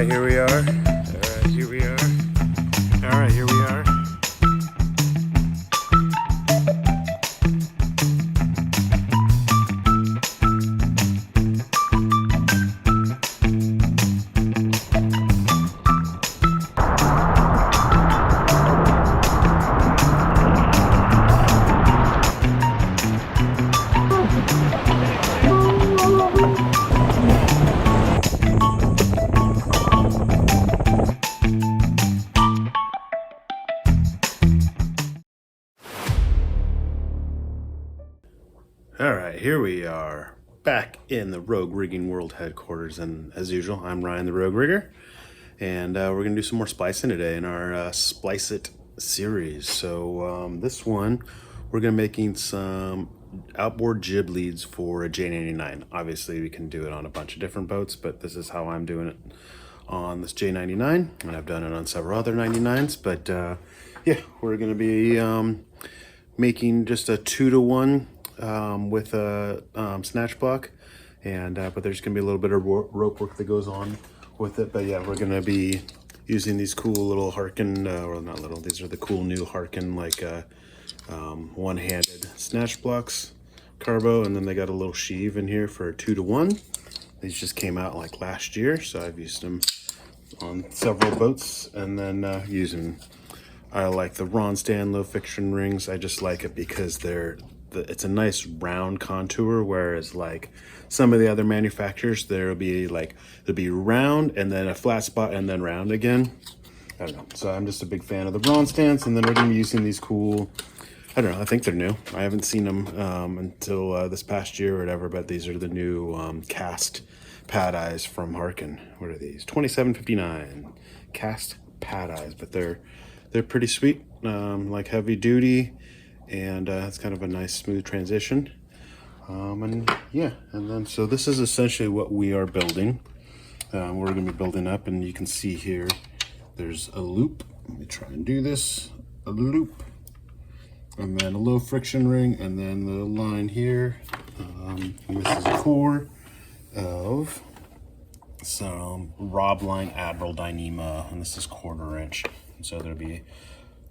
here we are. Here we are. All right, here we are. All right, here we are back in the Rogue Rigging World headquarters, and as usual, I'm Ryan the Rogue Rigger, and we're gonna do some more splicing today in our Splice It series. So this one, we're gonna making some outboard jib leads for a J99. Obviously, we can do it on a bunch of different boats, but this is how I'm doing it on this J99, and I've done it on several other 99s. But yeah, we're gonna be making just a 2-to-1. With a snatch block, and but there's gonna be a little bit of rope work that goes on with it. But yeah, we're gonna be using these cool little Harken, or not little, these are the cool new Harken like one-handed snatch blocks, carbo, and then they got a little sheave in here for a 2-to-1. These just came out like last year, so I've used them on several boats, and then using, I like the Ronstand low friction rings. I just like it because it's a nice round contour, whereas like some of the other manufacturers, there'll be round and then a flat spot and then round again. I don't know. So I'm just a big fan of the Ronstands, and then we're gonna be using these cool, I don't know, I think they're new. I haven't seen them until this past year or whatever, but these are the new cast pad eyes from Harken. What are these? $27.59 cast pad eyes, but they're pretty sweet, like heavy duty. And it's kind of a nice smooth transition, and yeah, and then so this is essentially what we are building. We're going to be building up, and you can see here there's a loop. Let me try and do this. A loop, and then a low friction ring, and then the line here. And this is a core of some Robline Admiral Dyneema, and this is 1/4 inch. And so there'll be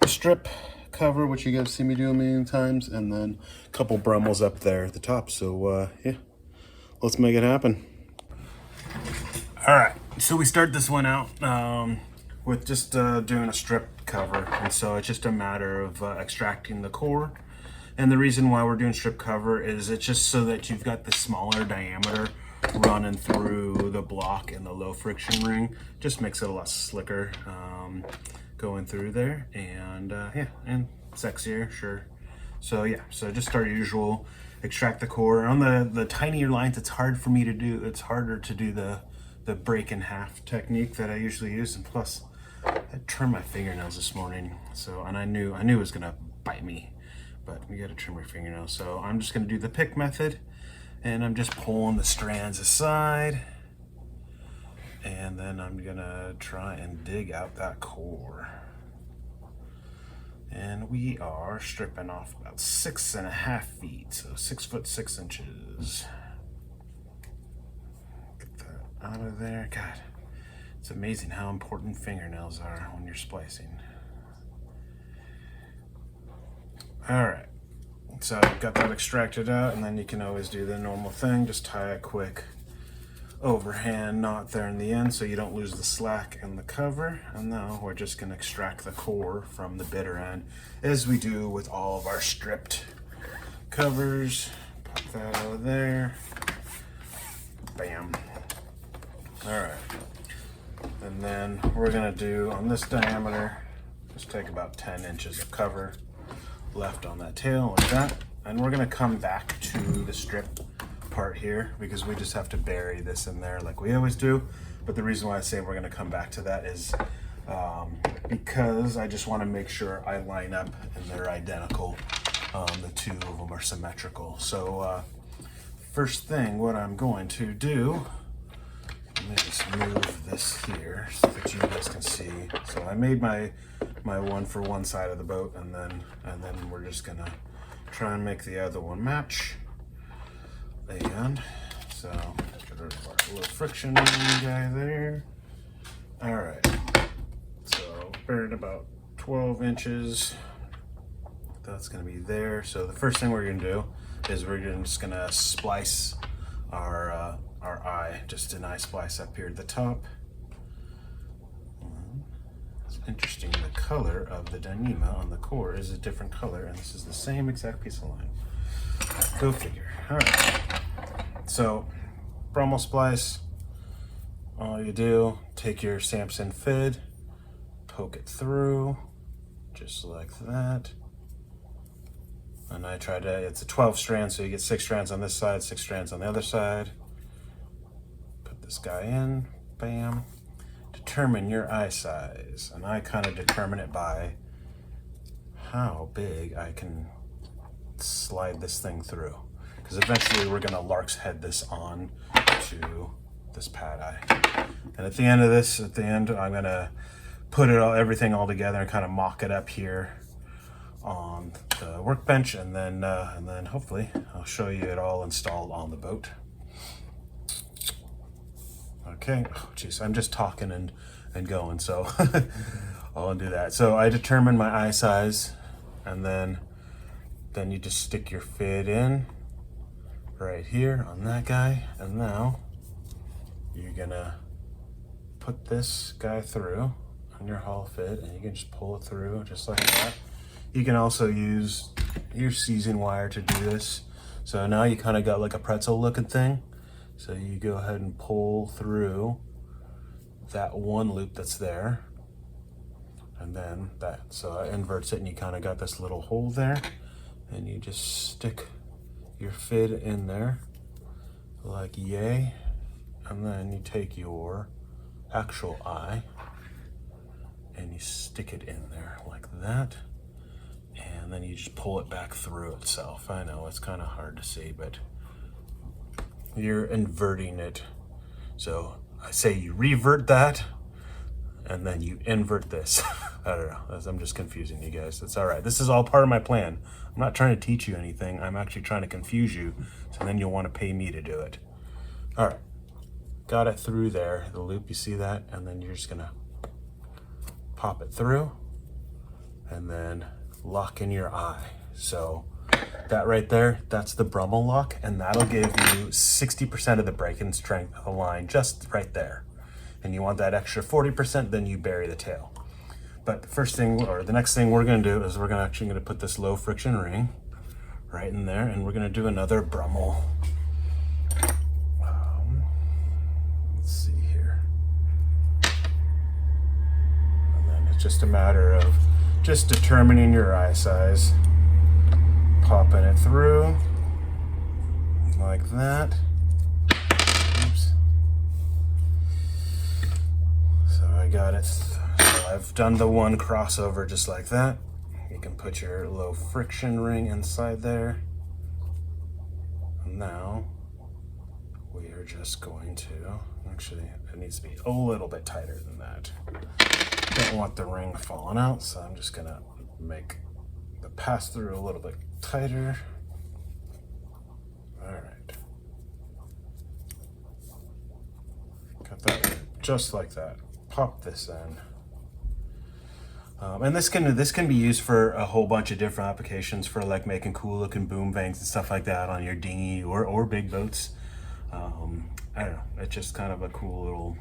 a strip cover, which you guys see me do a million times, and then a couple brummels up there at the top. So yeah, let's make it happen. All right, so we start this one out with just doing a strip cover, and so it's just a matter of extracting the core. And the reason why we're doing strip cover is it's just so that you've got the smaller diameter running through the block and the low friction ring. Just makes it a lot slicker going through there, and yeah, and sexier, sure. So yeah, so just our usual extract the core. On the tinier lines, it's hard for me to do. It's harder to do the break in half technique that I usually use, and plus I trimmed my fingernails this morning, so, and I knew it was gonna bite me, but you gotta trim your fingernails. So I'm just gonna do the pick method, and I'm just pulling the strands aside, and then I'm gonna try and dig out that core. And we are stripping off about 6.5 feet, so 6 foot 6 inches. Get that out of there. God, it's amazing how important fingernails are when you're splicing. All right, so I've got that extracted out, and then you can always do the normal thing, just tie a quick overhand knot there in the end so you don't lose the slack in the cover. And now we're just going to extract the core from the bitter end, as we do with all of our stripped covers. Pop that over there. Bam. All right, and then we're going to do on this diameter, just take about 10 inches of cover left on that tail like that, and we're going to come back to the strip part here because we just have to bury this in there like we always do. But the reason why I say we're going to come back to that is because I just want to make sure I line up and they're identical. The two of them are symmetrical. So first thing, what I'm going to do, let me just move this here so that you guys can see. So I made my one for one side of the boat, and then we're just gonna try and make the other one match. And so get rid of our little friction guy there, tapered about 12 inches. That's gonna be there. So the first thing we're gonna do is we're just gonna splice our eye, just an eye splice up here at the top. It's interesting, the color of the Dyneema on the core is a different color, and this is the same exact piece of line. Go figure. All right. So, brummel splice. All you do, take your Samson fid, poke it through, just like that. And I try to, it's a 12 strand, so you get 6 strands on this side, 6 strands on the other side. Put this guy in, bam. Determine your eye size. And I kind of determine it by how big I can slide this thing through. Because eventually we're gonna Lark's head this on to this pad eye. And at the end of this, I'm gonna put everything all together and kind of mock it up here on the workbench, and then hopefully I'll show you it all installed on the boat. Okay, oh geez, I'm just talking and going, so I'll undo that. So I determine my eye size, and then you just stick your fid in right here on that guy, and now you're gonna put this guy through on your hull fid, and you can just pull it through just like that. You can also use your season wire to do this. So now you kind of got like a pretzel looking thing. So you go ahead and pull through that one loop that's there. And then that, so it inverts it, and you kind of got this little hole there. And you just stick your fid in there like yay. And then you take your actual eye and you stick it in there like that. And then you just pull it back through itself. I know it's kind of hard to see, but you're inverting it. So I say you revert that, and then you invert this. I don't know, I'm just confusing you guys. It's all right. This is all part of my plan. I'm not trying to teach you anything. I'm actually trying to confuse you, so then you'll want to pay me to do it. All right, got it through there, the loop, you see that? And then you're just gonna pop it through, and then lock in your eye. So that right there, that's the brummel lock, and that'll give you 60% of the break-in strength of the line just right there. And you want that extra 40%, then you bury the tail. But the first thing, or the next thing we're gonna do is we're actually gonna put this low friction ring right in there, and we're gonna do another brummel. Let's see here. And then it's just a matter of just determining your eye size, popping it through like that. Oops. So I got it. So I've done the one crossover just like that. You can put your low friction ring inside there. And now we are just going to, actually it needs to be a little bit tighter than that. Don't want the ring falling out, so I'm just gonna make the pass through a little bit tighter. All right, got that just like that. Pop this in, and this can be used for a whole bunch of different applications, for like making cool looking boom bangs and stuff like that on your dinghy or big boats. I don't know, it's just kind of a cool little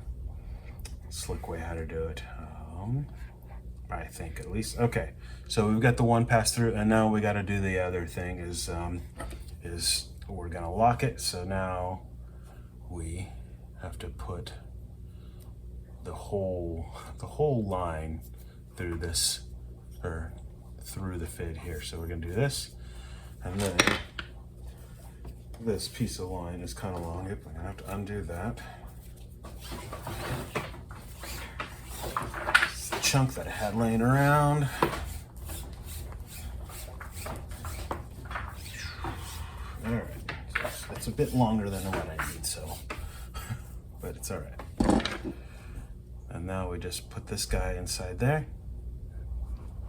slick way how to do it. I think, at least. Okay, so we've got the one pass through, and now we got to do the other thing is we're gonna lock it. So now we have to put the whole line through this, or through the fid here. So we're gonna do this, and then this piece of line is kind of long. Yep, I'm gonna have to undo that. It's the chunk that I had laying around. All right, it's a bit longer than what I need, so, but it's all right. And now we just put this guy inside there,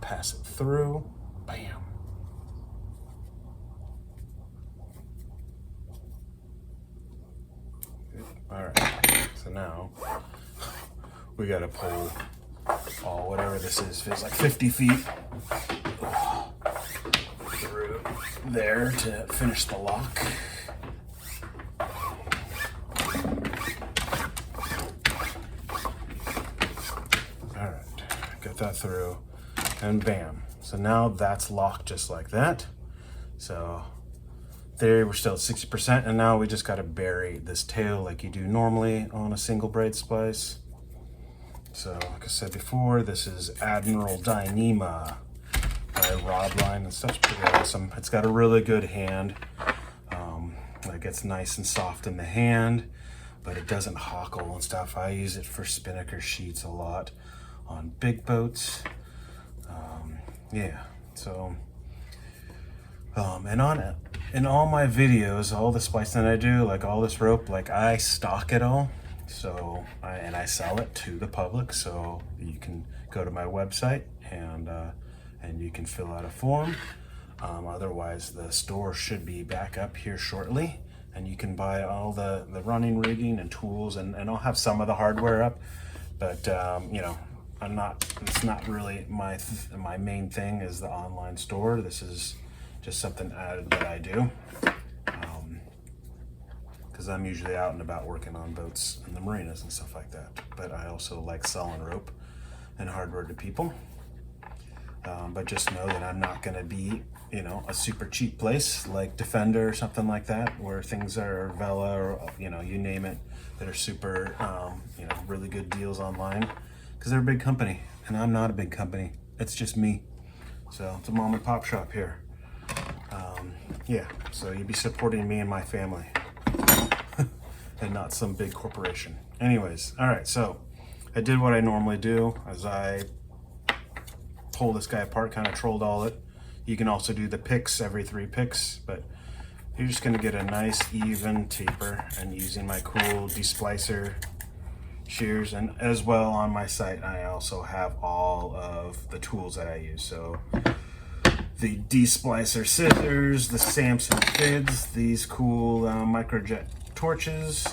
pass it through, bam. All right, so now we got to pull oh, whatever this is, feels like 50 feet through there to finish the lock. Get that through, and bam. So now that's locked just like that. So there we're still at 60%, and now we just got to bury this tail like you do normally on a single braid splice. So like I said before, this is Admiral Dyneema by Robline, and stuff's pretty awesome. It's got a really good hand. Like it's nice and soft in the hand, but it doesn't hockle and stuff. I use it for spinnaker sheets a lot on big boats. Yeah, so and on it, in all my videos, all the splicing that I do, like all this rope, like I stock it all. So I sell it to the public, so you can go to my website and you can fill out a form. Otherwise, the store should be back up here shortly, and you can buy all the running rigging and tools, and I'll have some of the hardware up, but you know, it's not really my main thing is the online store. This is just something added that I do, because I'm usually out and about working on boats in the marinas and stuff like that. But I also like selling rope and hardware to people. But just know that I'm not going to be, you know, a super cheap place like Defender or something like that, where things are Vela or, you know, you name it, that are super, you know, really good deals online, because they're a big company and I'm not a big company. It's just me. So it's a mom and pop shop here. Yeah, so you'd be supporting me and my family and not some big corporation. Anyways, all right, so I did what I normally do as I pull this guy apart, kind of trolled all it. You can also do the picks every 3 picks, but you're just gonna get a nice even taper, and using my cool desplicer shears, and as well on my site I also have all of the tools that I use. So the desplicer scissors, the Samson fids, these cool microjet torches,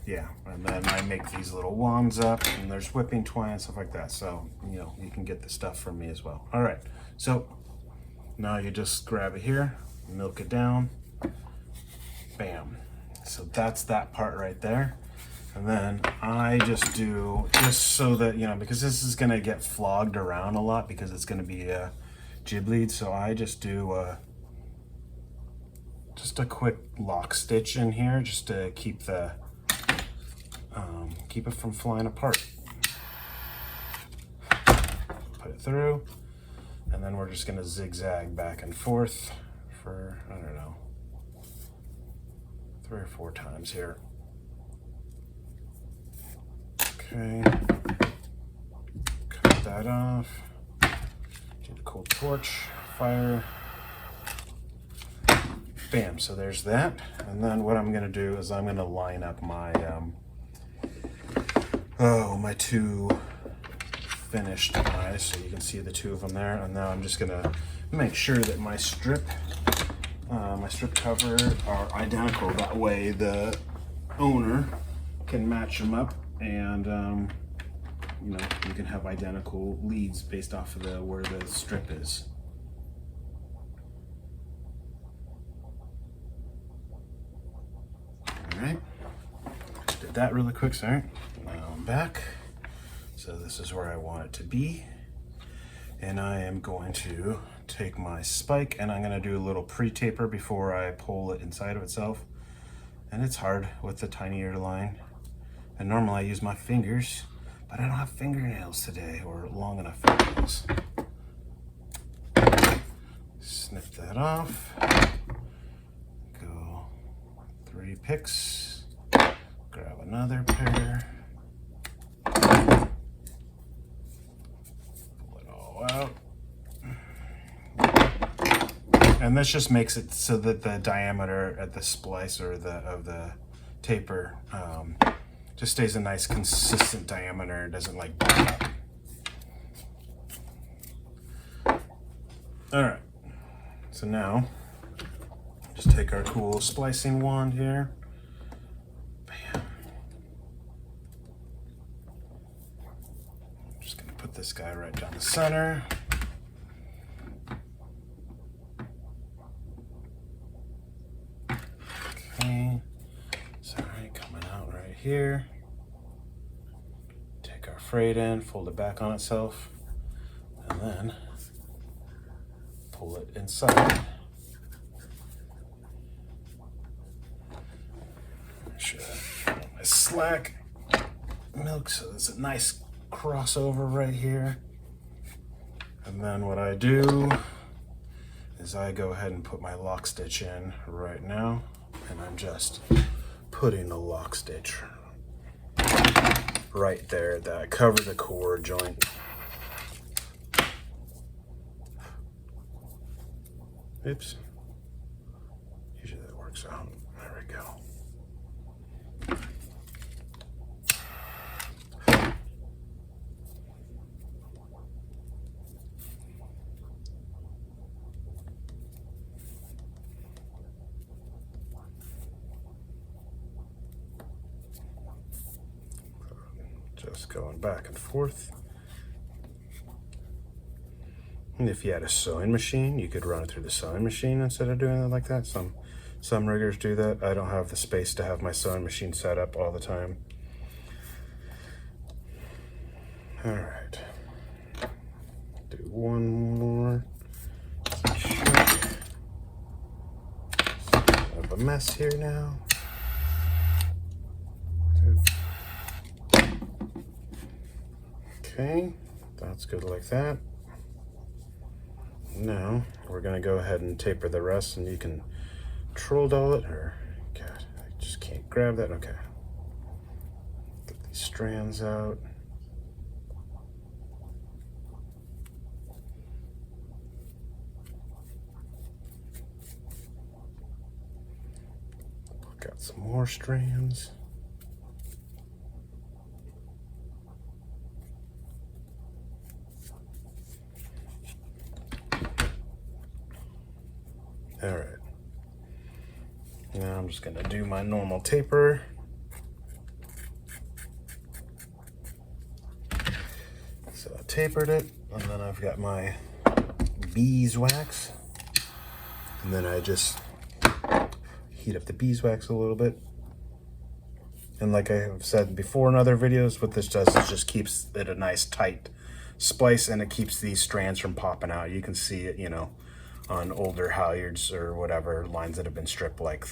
yeah, and then I make these little wands up, and there's whipping twine and stuff like that. So, you know, you can get the stuff from me as well. All right, so now you just grab it here, milk it down, bam. So that's that part right there. And then I just do, just so that, you know, because this is gonna get flogged around a lot because it's gonna be a jib lead, so I just do just a quick lock stitch in here just to keep the keep it from flying apart. Put it through, and then we're just gonna zigzag back and forth for, I don't know, 3 or 4 times here. Okay, cut that off. Do the cool torch, fire. Bam, so there's that. And then what I'm gonna do is I'm gonna line up my my 2 finished eyes, so you can see the 2 of them there. And now I'm just gonna make sure that my strip cover are identical. That way the owner can match them up, and you know, you can have identical leads based off of where the strip is. Alright, did that really quick, sorry. Now I'm back. So this is where I want it to be. And I am going to take my spike, and I'm going to do a little pre-taper before I pull it inside of itself. And it's hard with the tiny ear line. And normally I use my fingers, but I don't have fingernails today, or long enough fingernails. Snip that off. Go 3 picks. Grab another pair. Pull it all out. And this just makes it so that the diameter at the splice or of the taper just stays a nice consistent diameter. It doesn't like bump up. All right, so now just take our cool splicing wand here. Bam. put this guy right down the center. Okay, sorry, coming out right here. Take our freight in, fold it back on itself, and then pull it inside. Make sure my slack milk, so there's a nice crossover right here. And then what I do is I go ahead and put my lock stitch in right now, and I'm just putting the lock stitch right there that covers the core joint. Oops. Usually that works out. There we go. Just going back and forth. And if you had a sewing machine, you could run it through the sewing machine instead of doing it like that. Some riggers do that. I don't have the space to have my sewing machine set up all the time. All right. Do one more. I have a mess here now. Okay, that's good like that. Now we're gonna go ahead and taper the rest, and you can troll doll it, or God, I just can't grab that. Okay, get these strands out. Got some more strands. All right, now I'm just gonna do my normal taper. So I tapered it, and then I've got my beeswax, and then I just heat up the beeswax a little bit. And like I have said before in other videos, what this does is just keeps it a nice tight splice, and it keeps these strands from popping out. You can see it, you know, on older halyards or whatever lines that have been stripped, like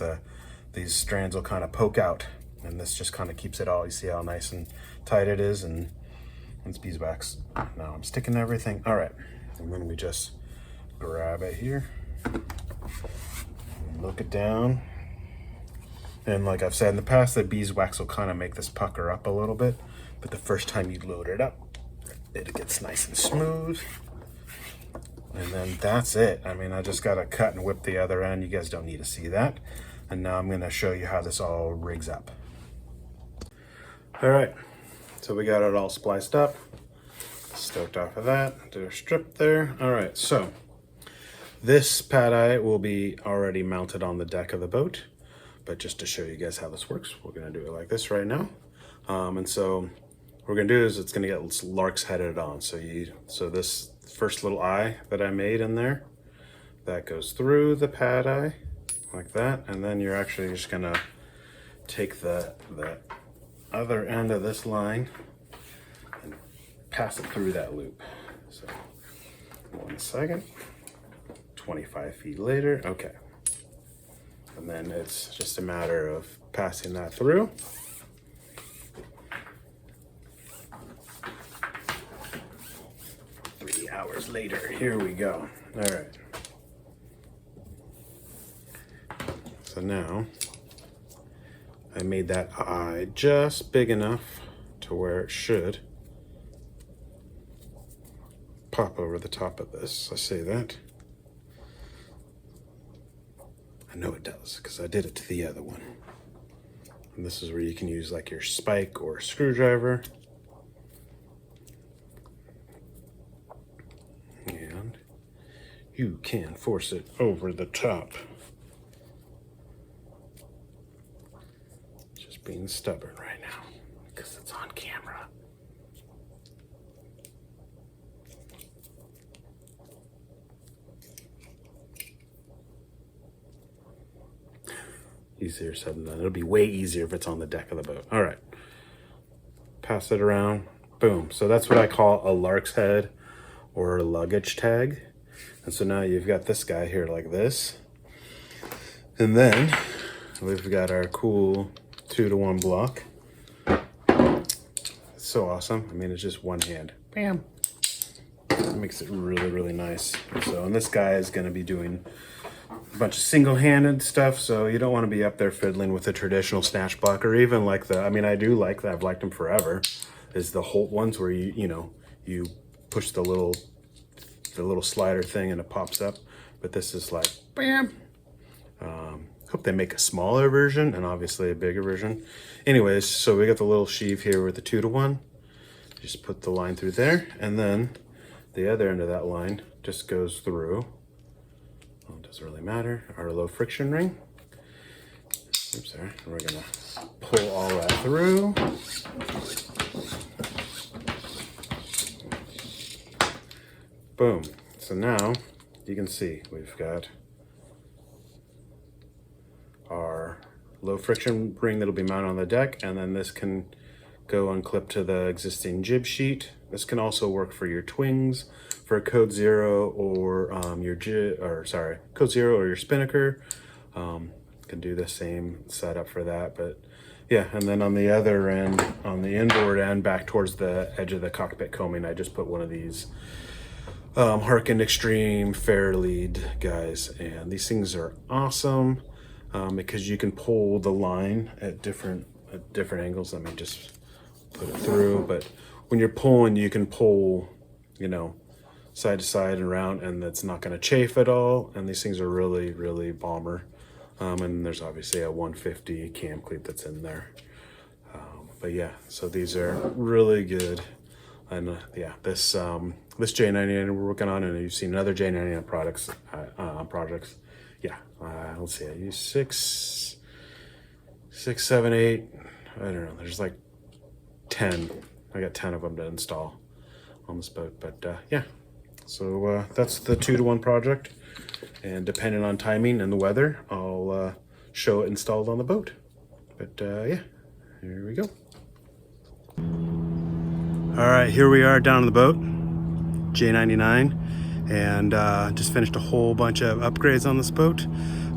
these strands will kind of poke out, and this just kind of keeps it all. You see how nice and tight it is, and it's beeswax. Now I'm sticking everything. All right, and then we just grab it here, look it down, and like I've said in the past, the beeswax will kind of make this pucker up a little bit, but the first time you load it up, it gets nice and smooth. And then that's it. I mean, I just got to cut and whip the other end. You guys don't need to see that. And now I'm going to show you how this all rigs up. All right, so we got it all spliced up. Stoked off of that. Did a strip there. All right, so this pad eye will be already mounted on the deck of the boat. But just to show you guys how this works, we're going to do it like this right now. And so what we're going to do is it's going to get larks headed on. So this first little eye that I made in there, that goes through the pad eye like that, and then you're actually just gonna take the other end of this line and pass it through that loop. So 1 second, 25 feet later, okay. And then it's just a matter of passing that through. 3 hours later, here we go. All right. So now I made that eye just big enough to where it should pop over the top of this. I say that. I know it does because I did it to the other one. And this is where you can use like your spike or screwdriver. And you can force it over the top. Just being stubborn right now because it's on camera. easier said than done. It'll be way easier if it's on the deck of the boat. All right, pass it around, boom. So that's what I call a lark's head or a luggage tag. And so now you've got this guy here like this. And then we've got our cool 2-to-1 block. It's so awesome. I mean, it's just one hand. Bam. It makes it really, really nice. So, and this guy is going to be doing a bunch of single-handed stuff, so you don't want to be up there fiddling with a traditional snatch block, or even like the, I mean, I do like that, I've liked them forever, is the Holt ones where you push the little slider thing and it pops up. But this is like, bam. Hope they make a smaller version and obviously a bigger version. Anyways, so we got the little sheave here with the 2-to-1. Just put the line through there, and then the other end of that line just goes through, well, it doesn't really matter, our low friction ring. Oops, sorry. We're gonna pull all that through. Boom. So now you can see we've got our low friction ring that'll be mounted on the deck, and then this can go unclip to the existing jib sheet. This can also work for your twings, for Code Zero or Code Zero or your spinnaker. Can do the same setup for that. But yeah, and then on the other end, on the inboard end, back towards the edge of the cockpit combing, I just put one of these Harken Extreme fair lead guys, and these things are awesome because you can pull the line at different angles. Let me just put it through, but when you're pulling, you can pull, side to side and around, and that's not going to chafe at all. And these things are really, really bomber. And there's obviously a 150 cam cleat that's in there. But yeah, so these are really good. And yeah, this J99 we're working on, and you've seen other J99 projects. Yeah, let's see, I use 6, 7, 8. I don't know. There's like 10. I got 10 of them to install on this boat. But yeah, so that's the 2-to-1 project. And depending on timing and the weather, I'll show it installed on the boat. But yeah, here we go. All right, here we are down on the boat, J99, and just finished a whole bunch of upgrades on this boat.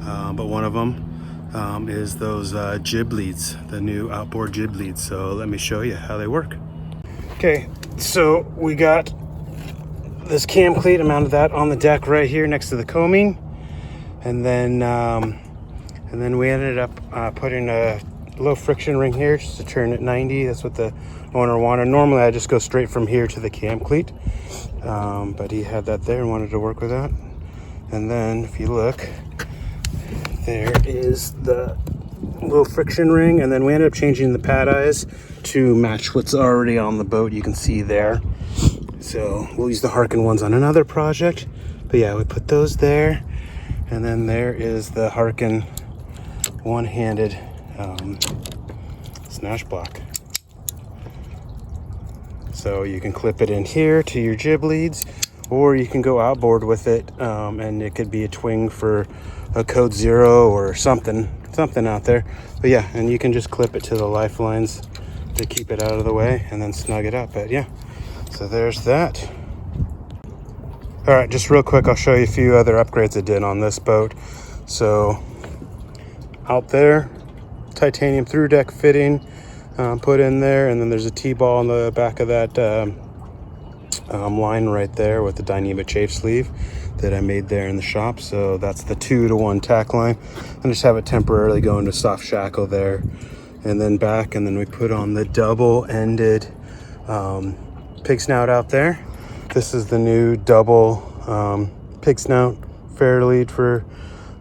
But one of them is those jib leads, the new outboard jib leads. So let me show you how they work. Okay, so we got this cam cleat. I mounted that on the deck right here next to the combing, and then we ended up putting a low friction ring here just to turn it 90. That's what the owner wanted. Normally I just go straight from here to the cam cleat, but he had that there and wanted to work with that. And then if you look, there is the low friction ring, and then we ended up changing the pad eyes to match what's already on the boat. You can see there. So we'll use the Harken ones on another project. But yeah, we put those there. And then there is the Harken one-handed snatch block. So you can clip it in here to your jib leads, or you can go outboard with it, and it could be a twing for a Code Zero or something out there. But yeah, and you can just clip it to the lifelines to keep it out of the way and then snug it up. But yeah, so there's that. All right, just real quick, I'll show you a few other upgrades I did on this boat. So out there, titanium through deck fitting put in there, and then there's a T-ball on the back of that line right there with the Dyneema chafe sleeve that I made there in the shop. So that's the 2-to-1 tack line, and just have it temporarily go into soft shackle there, and then back, and then we put on the double-ended pig snout out there. This is the new double pig snout fair lead for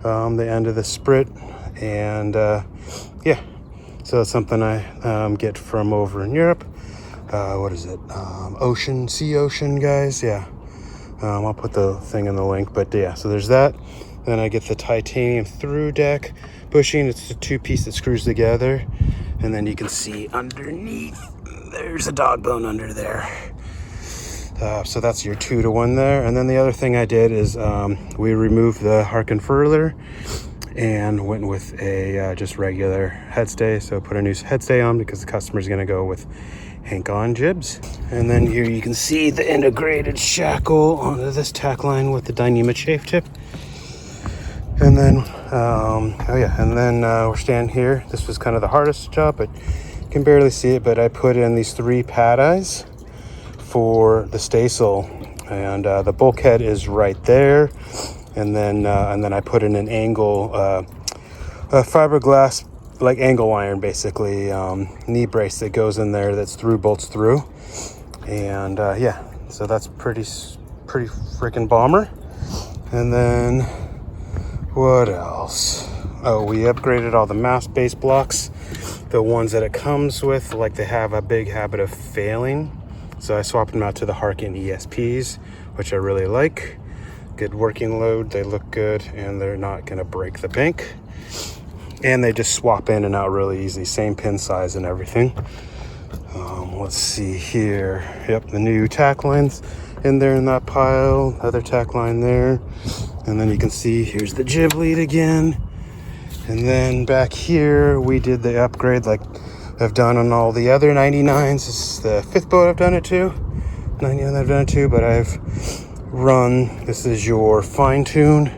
the end of the sprit, and yeah, so it's something I get from over in Europe. What is it? Sea Ocean guys. Yeah. I'll put the thing in the link, but yeah, so there's that. Then I get the titanium through deck bushing. It's a 2-piece that screws together, and then you can see underneath there's a dog bone under there. So that's your 2-to-1 there. And then the other thing I did is we removed the Harken furler, and went with a just regular head stay. So put a new head stay on because the customer's going to go with Hank-on jibs. And then here you can see the integrated shackle onto this tack line with the Dyneema chafe tip. And then we're standing here. This was kind of the hardest job, but you can barely see it, but I put in these 3 pad eyes for the staysail, and the bulkhead is right there. And then I put in an angle fiberglass, like angle iron, basically, knee brace that goes in there that's bolts through. And so that's pretty freaking bomber. And then what else? Oh, we upgraded all the mast base blocks, the ones that it comes with. Like, they have a big habit of failing, so I swapped them out to the Harkin ESPs, which I really like. Good working load, they look good, and they're not gonna break the bank. And they just swap in and out really easy, same pin size and everything. Let's see here. Yep, the new tack lines in there in that pile, other tack line there. And then you can see here's the jib lead again. And then back here we did the upgrade like I've done on all the other 99s. This is the 5th boat I've done it to. 99 I've done it to, but I've run, this is your fine tune,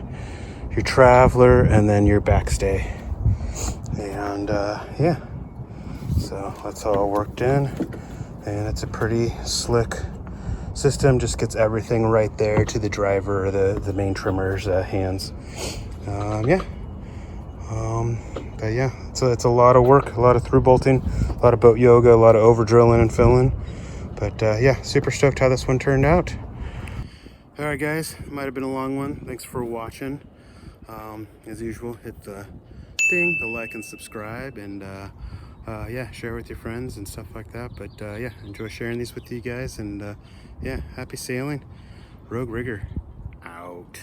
your traveler, and then your backstay. And so that's all worked in, and it's a pretty slick system. Just gets everything right there to the driver, the main trimmer's hands. But yeah, so it's a lot of work, a lot of through bolting, a lot of boat yoga, a lot of over drilling and filling. But yeah, super stoked how this one turned out. All right, guys, it might have been a long one. Thanks for watching. As usual, hit the ding, the like and subscribe, and yeah, share with your friends and stuff like that. But yeah, enjoy sharing these with you guys, and yeah, happy sailing. Rogue Rigger out.